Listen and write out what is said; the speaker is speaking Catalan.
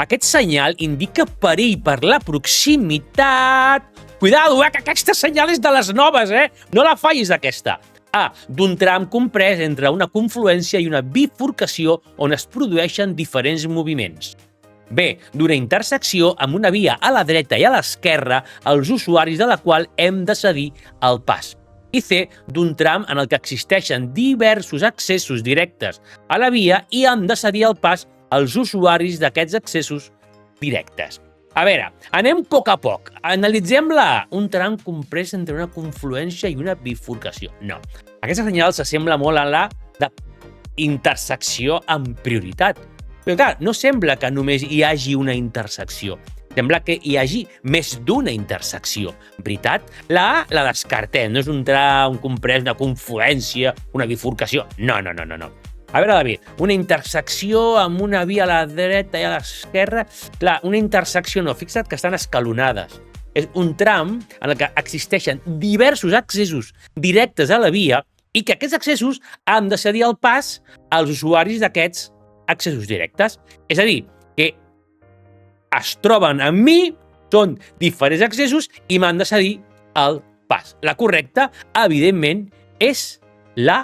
Aquest senyal indica perill per la proximitat. Cuidado, que aquesta senyal és de les noves, No la fallis, aquesta. A. D'un tram comprès entre una confluència i una bifurcació on es produeixen diferents moviments. B. D'una intersecció amb una via a la dreta i a l'esquerra, els usuaris de la qual hem de cedir el pas. I C. D'un tram en el que existeixen diversos accessos directes a la via i han de cedir el pas als usuaris d'aquests accessos directes. A veure, anem a poc. Analitzem-la. Un tram comprès entre una confluència i una bifurcació. No. Aquesta senyal s'assembla molt a la d'intersecció amb prioritat. Però clar, no sembla que només hi hagi una intersecció. Sembla que hi hagi més d'una intersecció. Veritat? La A la descartem. No és un tram comprès, una confluència, una bifurcació. No. A veure, David, una intersecció amb una via a la dreta i a l'esquerra. Clar, una intersecció no, fixa't que estan escalonades. És un tram en el que existeixen diversos accessos directes a la via i que aquests accessos han de cedir el pas als usuaris d'aquests accessos directes. És a dir, que es troben amb mi, són diferents accessos i m'han de cedir el pas. La correcta, evidentment, és la